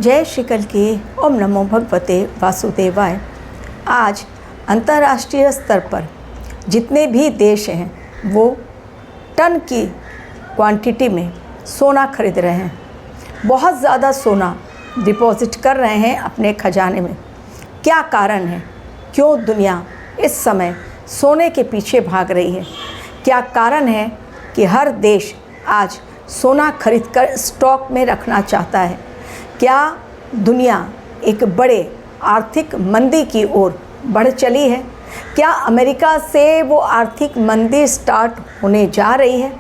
जय श्री कल की ओम नमो भगवते वासुदेवाय। आज अंतर्राष्ट्रीय स्तर पर जितने भी देश हैं वो टन की क्वांटिटी में सोना खरीद रहे हैं। बहुत ज़्यादा सोना डिपॉजिट कर रहे हैं अपने खजाने में। क्या कारण है? क्यों दुनिया इस समय सोने के पीछे भाग रही है? क्या कारण है कि हर देश आज सोना खरीदकर स्टॉक में रखना चाहता है? क्या दुनिया एक बड़े आर्थिक मंदी की ओर बढ़ चली है? क्या अमेरिका से वो आर्थिक मंदी स्टार्ट होने जा रही है?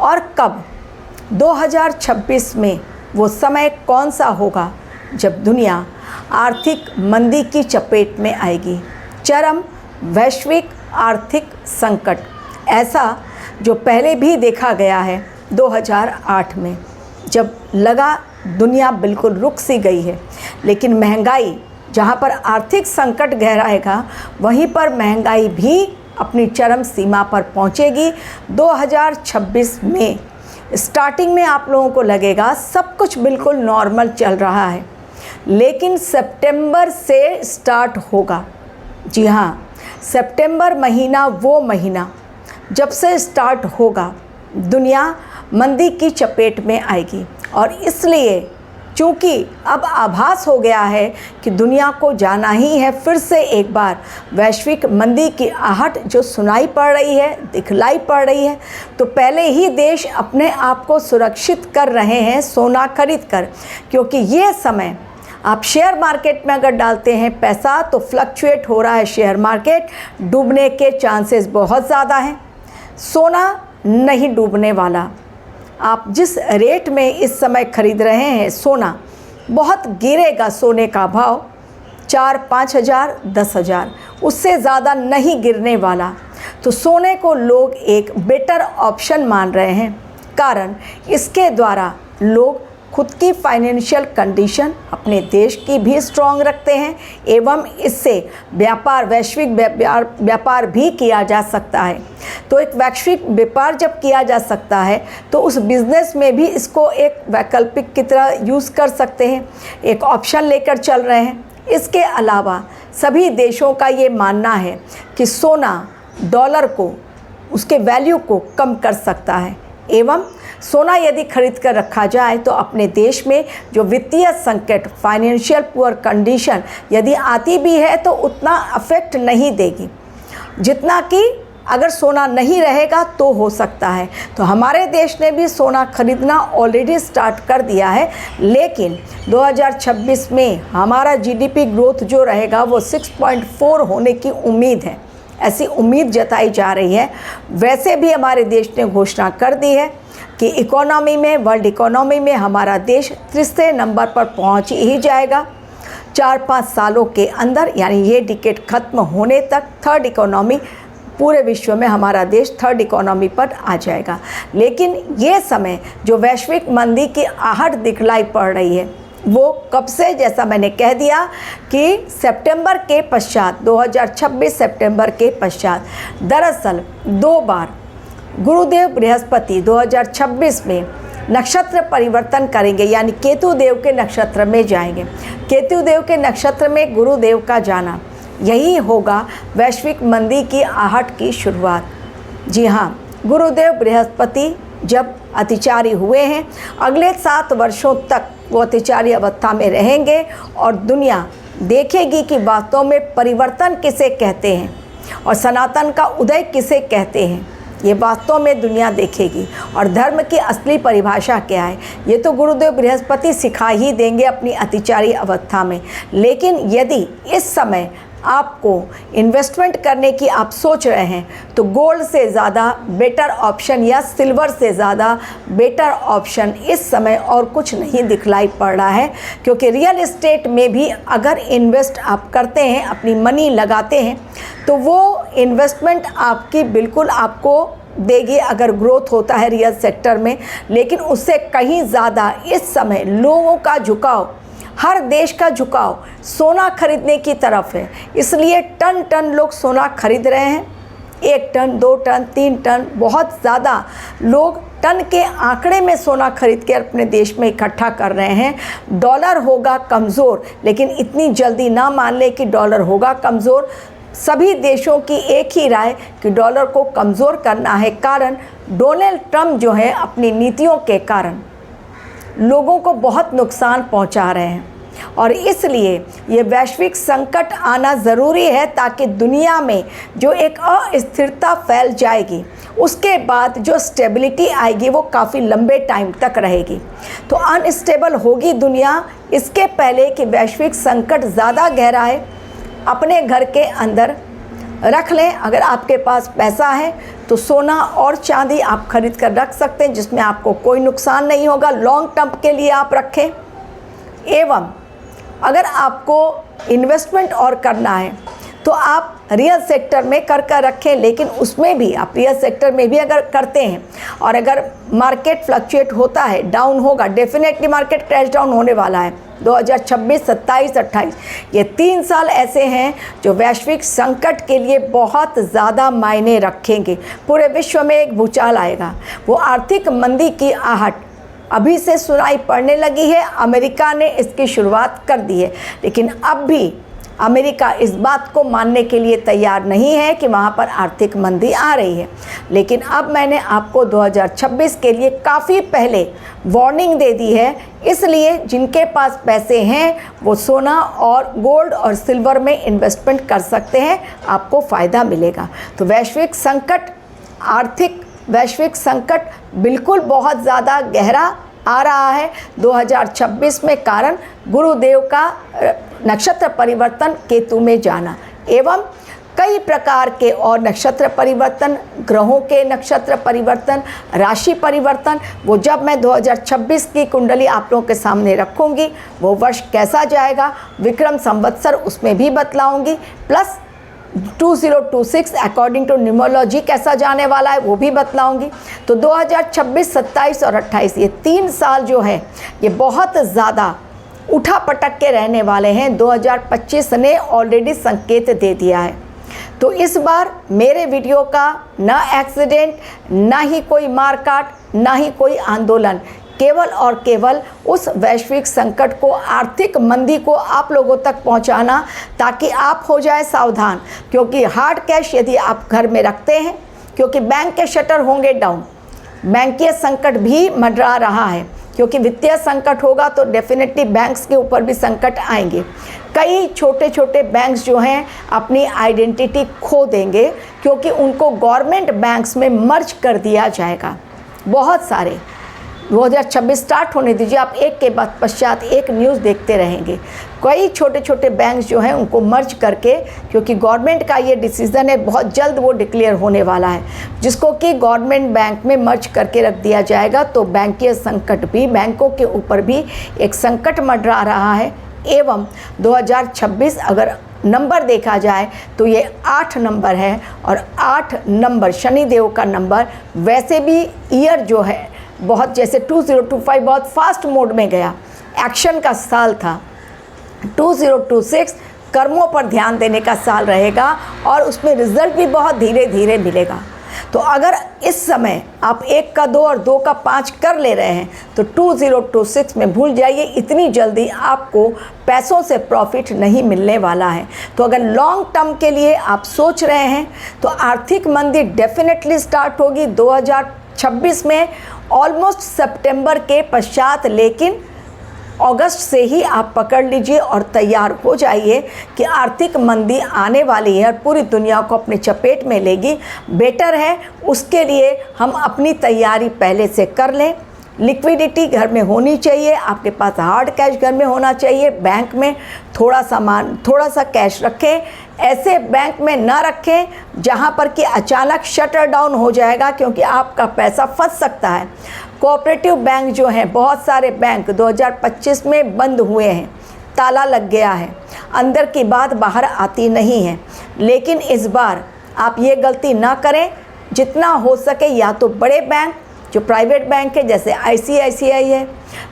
और कब 2026 में वो समय कौन सा होगा जब दुनिया आर्थिक मंदी की चपेट में आएगी? चरम वैश्विक आर्थिक संकट, ऐसा जो पहले भी देखा गया है 2008 में, जब लगा दुनिया बिल्कुल रुक सी गई है। लेकिन महंगाई, जहाँ पर आर्थिक संकट गहराएगा वहीं पर महंगाई भी अपनी चरम सीमा पर पहुँचेगी 2026 में। स्टार्टिंग में आप लोगों को लगेगा सब कुछ बिल्कुल नॉर्मल चल रहा है, लेकिन सितंबर से स्टार्ट होगा। जी हाँ, सितंबर महीना वो महीना जब से स्टार्ट होगा दुनिया मंदी की चपेट में आएगी। और इसलिए चूँकि अब आभास हो गया है कि दुनिया को जाना ही है फिर से एक बार वैश्विक मंदी की आहट जो सुनाई पड़ रही है, दिखलाई पड़ रही है, तो पहले ही देश अपने आप को सुरक्षित कर रहे हैं सोना खरीद कर। क्योंकि ये समय आप शेयर मार्केट में अगर डालते हैं पैसा तो फ्लक्चुएट हो रहा है शेयर मार्केट, डूबने के चांसेस बहुत ज़्यादा हैं। सोना नहीं डूबने वाला। आप जिस रेट में इस समय खरीद रहे हैं सोना, बहुत गिरेगा सोने का भाव 4-5 हज़ार 10 हज़ार, उससे ज़्यादा नहीं गिरने वाला। तो सोने को लोग एक बेटर ऑप्शन मान रहे हैं। कारण इसके द्वारा लोग खुद की फाइनेंशियल कंडीशन अपने देश की भी स्ट्रॉन्ग रखते हैं एवं इससे व्यापार, वैश्विक व्यापार भी किया जा सकता है। तो एक वैश्विक व्यापार जब किया जा सकता है तो उस बिज़नेस में भी इसको एक वैकल्पिक की तरह यूज़ कर सकते हैं, एक ऑप्शन लेकर चल रहे हैं। इसके अलावा सभी देशों का ये मानना है कि सोना डॉलर को, उसके वैल्यू को कम कर सकता है एवं सोना यदि खरीद कर रखा जाए तो अपने देश में जो वित्तीय संकट, फाइनेंशियल पुअर कंडीशन यदि आती भी है तो उतना अफेक्ट नहीं देगी जितना कि अगर सोना नहीं रहेगा तो हो सकता है। तो हमारे देश ने भी सोना खरीदना ऑलरेडी स्टार्ट कर दिया है, लेकिन 2026 में हमारा जीडीपी ग्रोथ जो रहेगा वो 6.4 होने की उम्मीद है, ऐसी उम्मीद जताई जा रही है। वैसे भी हमारे देश ने घोषणा कर दी है कि इकोनॉमी में, वर्ल्ड इकोनॉमी में हमारा देश तीसरे नंबर पर पहुंच ही जाएगा 4-5 सालों के अंदर, यानी ये डिकेड ख़त्म होने तक थर्ड इकोनॉमी, पूरे विश्व में हमारा देश थर्ड इकोनॉमी पर आ जाएगा। लेकिन ये समय जो वैश्विक मंदी की आहट दिखलाई पड़ रही है वो कब से, जैसा मैंने कह दिया कि सितंबर के पश्चात, 2026 सितंबर के पश्चात। दरअसल 2 बार गुरुदेव बृहस्पति 2026 में नक्षत्र परिवर्तन करेंगे, यानी केतु देव के नक्षत्र में जाएंगे। केतु देव के नक्षत्र में गुरुदेव का जाना, यही होगा वैश्विक मंदी की आहट की शुरुआत। जी हाँ, गुरुदेव बृहस्पति जब अतिचारी हुए हैं, अगले 7 वर्षों तक वो अतिचारी अवस्था में रहेंगे और दुनिया देखेगी कि वास्तव में परिवर्तन किसे कहते हैं और सनातन का उदय किसे कहते हैं। ये वास्तव में दुनिया देखेगी और धर्म की असली परिभाषा क्या है ये तो गुरुदेव बृहस्पति सिखा ही देंगे अपनी अतिचारी अवस्था में। लेकिन यदि इस समय आपको इन्वेस्टमेंट करने की आप सोच रहे हैं तो गोल्ड से ज़्यादा बेटर ऑप्शन या सिल्वर से ज़्यादा बेटर ऑप्शन इस समय और कुछ नहीं दिखलाई पड़ रहा है। क्योंकि रियल एस्टेट में भी अगर इन्वेस्ट आप करते हैं, अपनी मनी लगाते हैं, तो वो इन्वेस्टमेंट आपकी बिल्कुल आपको देगी अगर ग्रोथ होता है रियल सेक्टर में। लेकिन उससे कहीं ज़्यादा इस समय लोगों का झुकाव, हर देश का झुकाव सोना खरीदने की तरफ है। इसलिए टन टन लोग सोना खरीद रहे हैं। 1 टन, 2 टन, 3 टन, बहुत ज़्यादा लोग टन के आंकड़े में सोना खरीद के अपने देश में इकट्ठा कर रहे हैं। डॉलर होगा कमज़ोर, लेकिन इतनी जल्दी ना मान ले कि डॉलर होगा कमज़ोर। सभी देशों की एक ही राय कि डॉलर को कमज़ोर करना है, कारण डोनाल्ड ट्रंप जो है अपनी नीतियों के कारण लोगों को बहुत नुकसान पहुंचा रहे हैं और इसलिए ये वैश्विक संकट आना ज़रूरी है ताकि दुनिया में जो एक अस्थिरता फैल जाएगी उसके बाद जो स्टेबिलिटी आएगी वो काफ़ी लंबे टाइम तक रहेगी। तो अनस्टेबल होगी दुनिया, इसके पहले कि वैश्विक संकट ज़्यादा गहरा है अपने घर के अंदर रख लें। अगर आपके पास पैसा है तो सोना और चांदी आप खरीद कर रख सकते हैं जिसमें आपको कोई नुकसान नहीं होगा। लॉन्ग टर्म के लिए आप रखें। एवं अगर आपको इन्वेस्टमेंट और करना है तो आप रियल सेक्टर में कर रखें, लेकिन उसमें भी आप रियल सेक्टर में भी अगर करते हैं और अगर मार्केट फ्लक्चुएट होता है, डाउन होगा, डेफिनेटली मार्केट क्रैश डाउन होने वाला है। 2026, 27, 28 ये 3 साल ऐसे हैं जो वैश्विक संकट के लिए बहुत ज़्यादा मायने रखेंगे। पूरे विश्व में एक भूचाल आएगा। वो आर्थिक मंदी की आहट अभी से सुनाई पड़ने लगी है। अमेरिका ने इसकी शुरुआत कर दी है, लेकिन अब भी अमेरिका इस बात को मानने के लिए तैयार नहीं है कि वहाँ पर आर्थिक मंदी आ रही है। लेकिन अब मैंने आपको 2026 के लिए काफ़ी पहले वार्निंग दे दी है, इसलिए जिनके पास पैसे हैं वो सोना और गोल्ड और सिल्वर में इन्वेस्टमेंट कर सकते हैं, आपको फ़ायदा मिलेगा। तो वैश्विक संकट, आर्थिक वैश्विक संकट बिल्कुल बहुत ज़्यादा गहरा आ रहा है 2026 में, कारण गुरुदेव का नक्षत्र परिवर्तन केतु में जाना एवं कई प्रकार के और नक्षत्र परिवर्तन, ग्रहों के नक्षत्र परिवर्तन, राशि परिवर्तन, वो जब मैं 2026 की कुंडली आप लोगों के सामने रखूँगी, वो वर्ष कैसा जाएगा, विक्रम संवत्सर उसमें भी बतलाऊँगी, प्लस 2026 अकॉर्डिंग टू न्यूमरोलॉजी कैसा जाने वाला है वो भी बतलाऊंगी। तो 2026, 27 और 28 ये 3 साल जो है ये बहुत ज़्यादा उठा पटक के रहने वाले हैं। 2025 ने ऑलरेडी संकेत दे दिया है। तो इस बार मेरे वीडियो का ना एक्सीडेंट, ना ही कोई मारकाट, ना ही कोई आंदोलन, केवल और केवल उस वैश्विक संकट को, आर्थिक मंदी को आप लोगों तक पहुंचाना ताकि आप हो जाए सावधान। क्योंकि हार्ड कैश यदि आप घर में रखते हैं, क्योंकि बैंक के शटर होंगे डाउन, बैंकीय संकट भी मंडरा रहा है, क्योंकि वित्तीय संकट होगा तो डेफिनेटली बैंक्स के ऊपर भी संकट आएंगे। कई छोटे छोटे बैंक्स जो हैं अपनी आइडेंटिटी खो देंगे क्योंकि उनको गवर्नमेंट बैंक्स में मर्ज कर दिया जाएगा। बहुत सारे 2026 स्टार्ट होने दीजिए, आप एक के बाद पश्चात एक न्यूज़ देखते रहेंगे। कई छोटे छोटे बैंक्स जो हैं उनको मर्ज करके, क्योंकि गवर्नमेंट का ये डिसीज़न है, बहुत जल्द वो डिक्लेयर होने वाला है, जिसको कि गवर्नमेंट बैंक में मर्ज करके रख दिया जाएगा। तो बैंकीय संकट भी, बैंकों के ऊपर भी एक संकट मंडरा रहा है। एवं 2026 अगर नंबर देखा जाए तो ये 8 नंबर है और 8 नंबर शनिदेव का नंबर। वैसे भी ईयर जो है बहुत, जैसे 2025 बहुत फास्ट मोड में गया, एक्शन का साल था। 2026 कर्मों पर ध्यान देने का साल रहेगा और उसमें रिजल्ट भी बहुत धीरे धीरे मिलेगा। तो अगर इस समय आप 1 का 2 और 2 का 5 कर ले रहे हैं तो 2026 में भूल जाइए, इतनी जल्दी आपको पैसों से प्रॉफिट नहीं मिलने वाला है। तो अगर लॉन्ग टर्म के लिए आप सोच रहे हैं तो आर्थिक मंदी डेफिनेटली स्टार्ट होगी 2026 में, ऑलमोस्ट सितंबर के पश्चात, लेकिन अगस्त से ही आप पकड़ लीजिए और तैयार हो जाइए कि आर्थिक मंदी आने वाली है और पूरी दुनिया को अपने चपेट में लेगी। बेटर है उसके लिए हम अपनी तैयारी पहले से कर लें। लिक्विडिटी घर में होनी चाहिए, आपके पास हार्ड कैश घर में होना चाहिए। बैंक में थोड़ा सा कैश रखें, ऐसे बैंक में ना रखें जहां पर कि अचानक शटर डाउन हो जाएगा, क्योंकि आपका पैसा फंस सकता है। कोऑपरेटिव बैंक जो हैं, बहुत सारे बैंक 2025 में बंद हुए हैं, ताला लग गया है, अंदर की बात बाहर आती नहीं है। लेकिन इस बार आप ये गलती ना करें, जितना हो सके या तो बड़े बैंक जो प्राइवेट बैंक है जैसे ICICI है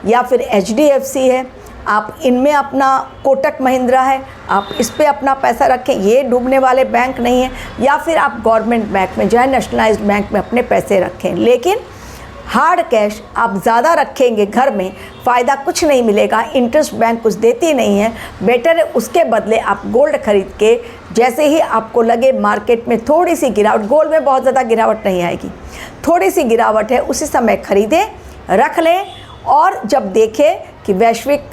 या फिर HDFC है, आप इनमें अपना, कोटक महिंद्रा है, आप इस पे अपना पैसा रखें, ये डूबने वाले बैंक नहीं है। या फिर आप गवर्नमेंट बैंक में जाए, नेशनलाइज्ड बैंक में अपने पैसे रखें। लेकिन हार्ड कैश आप ज़्यादा रखेंगे घर में, फ़ायदा कुछ नहीं मिलेगा, इंटरेस्ट बैंक कुछ देती नहीं है। बेटर है उसके बदले आप गोल्ड खरीद के, जैसे ही आपको लगे मार्केट में थोड़ी सी गिरावट, गोल्ड में बहुत ज़्यादा गिरावट नहीं आएगी, थोड़ी सी गिरावट है, उसी समय खरीदें, रख लें। और जब देखें कि वैश्विक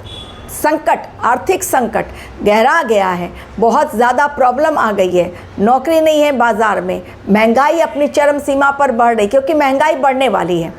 संकट, आर्थिक संकट गहरा गया है, बहुत ज़्यादा प्रॉब्लम आ गई है, नौकरी नहीं है बाज़ार में, महंगाई अपनी चरम सीमा पर बढ़ रही, क्योंकि महंगाई बढ़ने वाली है।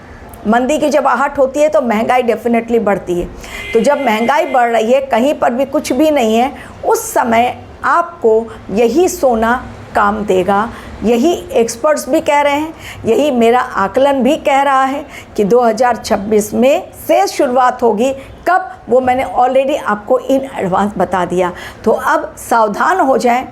मंदी की जब आहट होती है तो महंगाई डेफिनेटली बढ़ती है। तो जब महंगाई बढ़ रही है, कहीं पर भी कुछ भी नहीं है, उस समय आपको यही सोना काम देगा। यही एक्सपर्ट्स भी कह रहे हैं, यही मेरा आकलन भी कह रहा है कि 2026 में से शुरुआत होगी। कब, वो मैंने ऑलरेडी आपको इन एडवांस बता दिया। तो अब सावधान हो जाएं,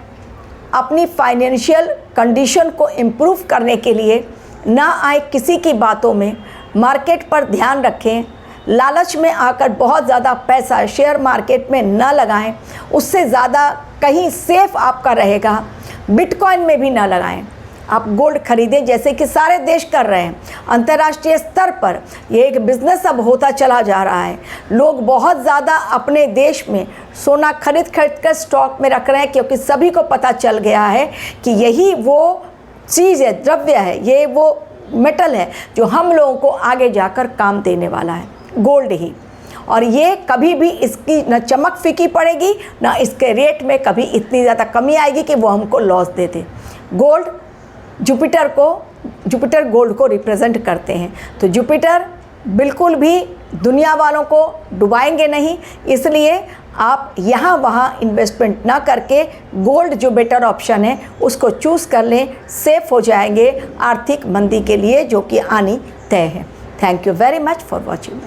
अपनी फाइनेंशियल कंडीशन को इम्प्रूव करने के लिए ना आए किसी की बातों में, मार्केट पर ध्यान रखें, लालच में आकर बहुत ज़्यादा पैसा शेयर मार्केट में ना लगाएं, उससे ज़्यादा कहीं सेफ आपका रहेगा। बिटकॉइन में भी ना लगाएं, आप गोल्ड खरीदें जैसे कि सारे देश कर रहे हैं। अंतर्राष्ट्रीय स्तर पर ये एक बिज़नेस अब होता चला जा रहा है। लोग बहुत ज़्यादा अपने देश में सोना खरीद कर स्टॉक में रख रहे हैं, क्योंकि सभी को पता चल गया है कि यही वो चीज़ है, द्रव्य है, ये वो मेटल है जो हम लोगों को आगे जाकर काम देने वाला है, गोल्ड ही। और ये कभी भी इसकी न चमक फीकी पड़ेगी, ना इसके रेट में कभी इतनी ज़्यादा कमी आएगी कि वो हमको लॉस दे दे। गोल्ड जुपिटर गोल्ड को रिप्रेजेंट करते हैं, तो जुपिटर बिल्कुल भी दुनिया वालों को डुबाएंगे नहीं। इसलिए आप यहाँ वहाँ इन्वेस्टमेंट ना करके गोल्ड जो बेटर ऑप्शन है उसको चूज़ कर लें, सेफ हो जाएंगे आर्थिक मंदी के लिए जो कि आनी तय है। Thank you very much for watching.